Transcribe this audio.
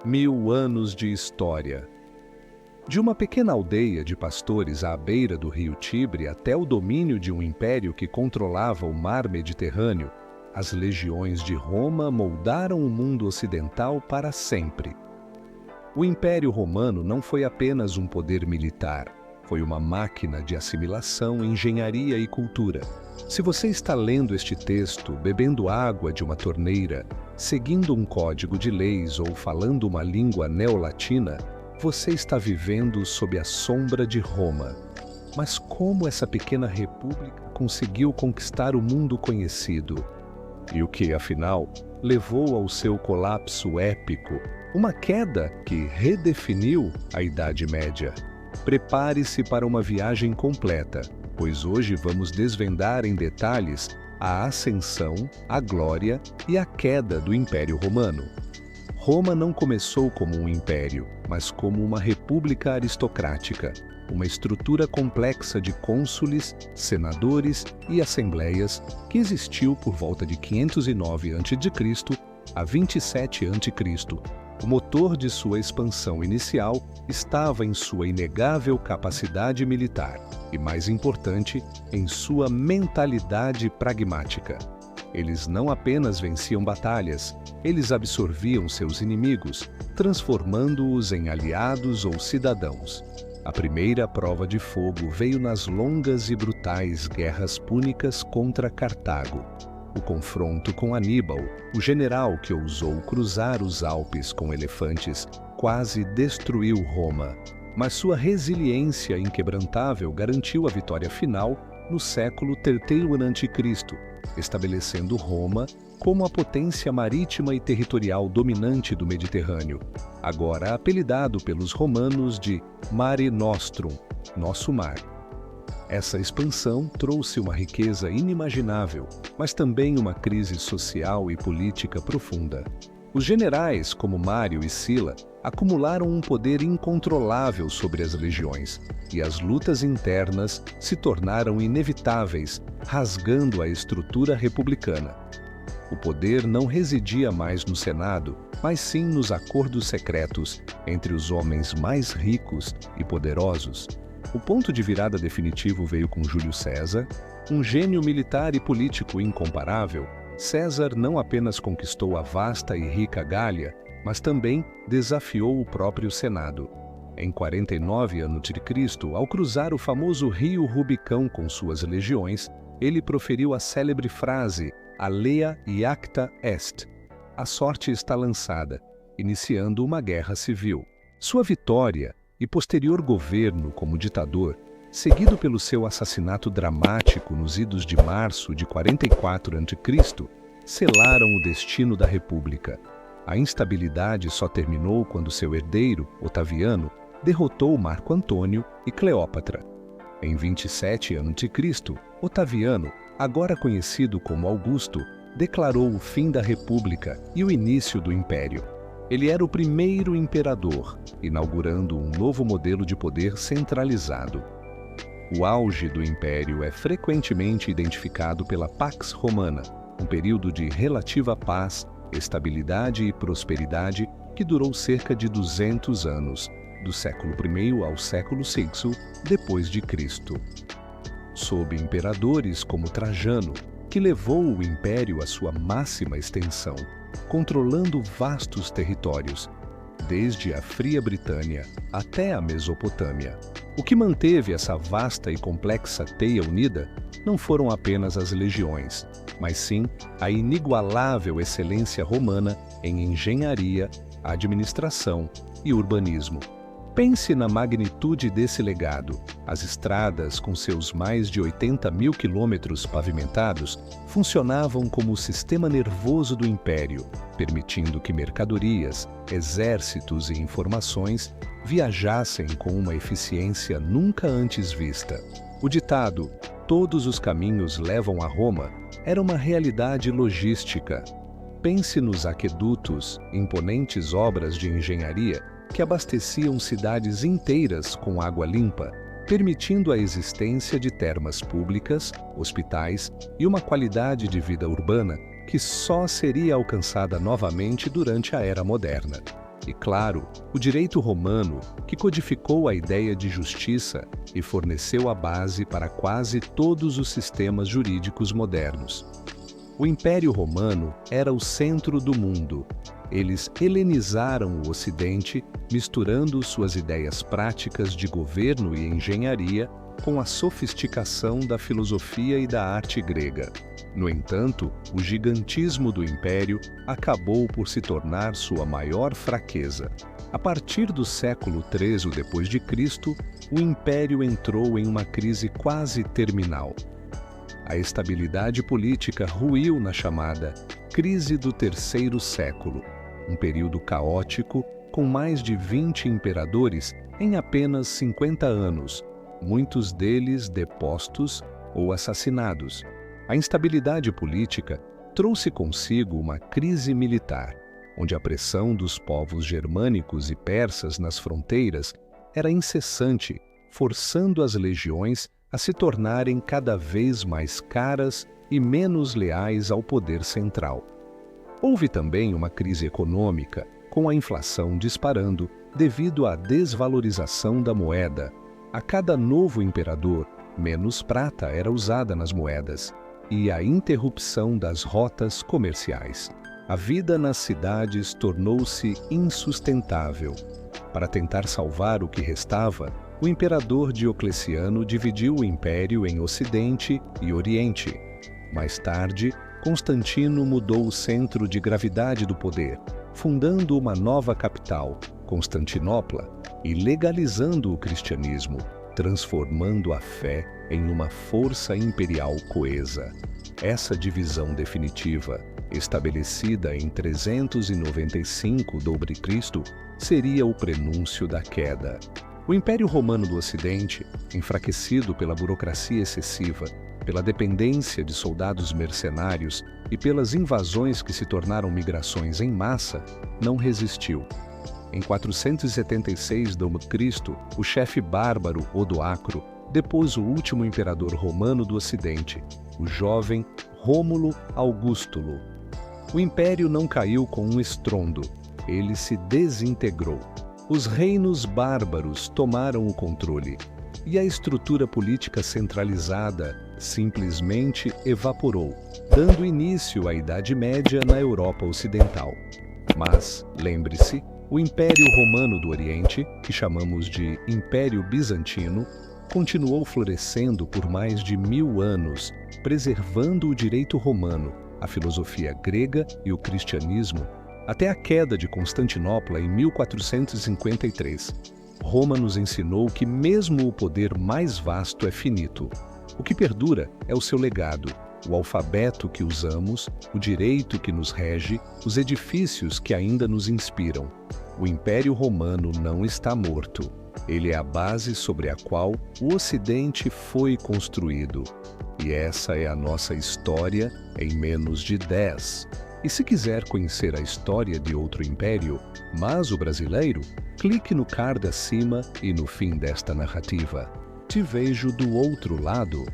1000 anos de história. De uma pequena aldeia de pastores à beira do rio Tibre até o domínio de um império que controlava o mar Mediterrâneo, as legiões de Roma moldaram o mundo ocidental para sempre. O Império Romano não foi apenas um poder militar, foi uma máquina de assimilação, engenharia e cultura. Se você está lendo este texto, bebendo água de uma torneira, seguindo um código de leis ou falando uma língua neolatina, você está vivendo sob a sombra de Roma. Mas como essa pequena república conseguiu conquistar o mundo conhecido? E o que, afinal, levou ao seu colapso épico? Uma queda que redefiniu a Idade Média. Prepare-se para uma viagem completa, pois hoje vamos desvendar em detalhes a ascensão, a glória e a queda do Império Romano. Roma não começou como um império, mas como uma república aristocrática, uma estrutura complexa de cônsules, senadores e assembleias que existiu por volta de 509 a.C. a 27 a.C. O motor de sua expansão inicial estava em sua inegável capacidade militar e, mais importante, em sua mentalidade pragmática. Eles não apenas venciam batalhas, eles absorviam seus inimigos, transformando-os em aliados ou cidadãos. A primeira prova de fogo veio nas longas e brutais guerras púnicas contra Cartago. O confronto com Aníbal, o general que ousou cruzar os Alpes com elefantes, quase destruiu Roma. Mas sua resiliência inquebrantável garantiu a vitória final no século III a.C., estabelecendo Roma como a potência marítima e territorial dominante do Mediterrâneo, agora apelidado pelos romanos de Mare Nostrum, nosso mar. Essa expansão trouxe uma riqueza inimaginável, mas também uma crise social e política profunda. Os generais, como Mário e Sila, acumularam um poder incontrolável sobre as legiões, e as lutas internas se tornaram inevitáveis, rasgando a estrutura republicana. O poder não residia mais no Senado, mas sim nos acordos secretos entre os homens mais ricos e poderosos. O ponto de virada definitivo veio com Júlio César, um gênio militar e político incomparável. César não apenas conquistou a vasta e rica Gália, mas também desafiou o próprio Senado. Em 49 a.C., ao cruzar o famoso rio Rubicão com suas legiões, ele proferiu a célebre frase Alea iacta est. A sorte está lançada, iniciando uma guerra civil. Sua vitória e posterior governo como ditador, seguido pelo seu assassinato dramático nos idos de março de 44 a.C., selaram o destino da República. A instabilidade só terminou quando seu herdeiro, Otaviano, derrotou Marco Antônio e Cleópatra. Em 27 a.C., Otaviano, agora conhecido como Augusto, declarou o fim da República e o início do Império. Ele era o primeiro imperador, inaugurando um novo modelo de poder centralizado. O auge do Império é frequentemente identificado pela Pax Romana, um período de relativa paz, estabilidade e prosperidade que durou cerca de 200 anos, do século I ao século VI depois de Cristo. Sob imperadores como Trajano, que levou o império à sua máxima extensão, controlando vastos territórios, desde a Fria Britânia até a Mesopotâmia. O que manteve essa vasta e complexa teia unida não foram apenas as legiões, mas sim a inigualável excelência romana em engenharia, administração e urbanismo. Pense na magnitude desse legado. As estradas, com seus mais de 80 mil quilômetros pavimentados, funcionavam como o sistema nervoso do império, permitindo que mercadorias, exércitos e informações viajassem com uma eficiência nunca antes vista. O ditado "todos os caminhos levam a Roma" era uma realidade logística. Pense nos aquedutos, imponentes obras de engenharia que abasteciam cidades inteiras com água limpa, permitindo a existência de termas públicas, hospitais e uma qualidade de vida urbana que só seria alcançada novamente durante a Era Moderna. E, claro, o direito romano, que codificou a ideia de justiça e forneceu a base para quase todos os sistemas jurídicos modernos. O Império Romano era o centro do mundo. Eles helenizaram o Ocidente, misturando suas ideias práticas de governo e engenharia com a sofisticação da filosofia e da arte grega. No entanto, o gigantismo do Império acabou por se tornar sua maior fraqueza. A partir do século III d.C., o Império entrou em uma crise quase terminal. A estabilidade política ruiu na chamada Crise do Terceiro Século, um período caótico com mais de 20 imperadores em apenas 50 anos, muitos deles depostos ou assassinados. A instabilidade política trouxe consigo uma crise militar, onde a pressão dos povos germânicos e persas nas fronteiras era incessante, forçando as legiões a se tornarem cada vez mais caras e menos leais ao poder central. Houve também uma crise econômica, com a inflação disparando devido à desvalorização da moeda. A cada novo imperador, menos prata era usada nas moedas, e a interrupção das rotas comerciais. A vida nas cidades tornou-se insustentável. Para tentar salvar o que restava, o imperador Diocleciano dividiu o império em Ocidente e Oriente. Mais tarde, Constantino mudou o centro de gravidade do poder, fundando uma nova capital, Constantinopla, e legalizando o cristianismo, transformando a fé em uma força imperial coesa. Essa divisão definitiva, estabelecida em 395 d.C., seria o prenúncio da queda. O Império Romano do Ocidente, enfraquecido pela burocracia excessiva, pela dependência de soldados mercenários e pelas invasões que se tornaram migrações em massa, não resistiu. Em 476 d.C., o chefe bárbaro Odoacro depôs o último imperador romano do Ocidente, o jovem Rômulo Augustulo. O império não caiu com um estrondo, ele se desintegrou. Os reinos bárbaros tomaram o controle, e a estrutura política centralizada simplesmente evaporou, dando início à Idade Média na Europa Ocidental. Mas, lembre-se, o Império Romano do Oriente, que chamamos de Império Bizantino, continuou florescendo por mais de 1000 anos, preservando o direito romano, a filosofia grega e o cristianismo, até a queda de Constantinopla em 1453. Roma nos ensinou que mesmo o poder mais vasto é finito. O que perdura é o seu legado, o alfabeto que usamos, o direito que nos rege, os edifícios que ainda nos inspiram. O Império Romano não está morto. Ele é a base sobre a qual o Ocidente foi construído. E essa é a nossa história em menos de 10. E se quiser conhecer a história de outro império, mas o brasileiro, clique no card acima e no fim desta narrativa. Te vejo do outro lado.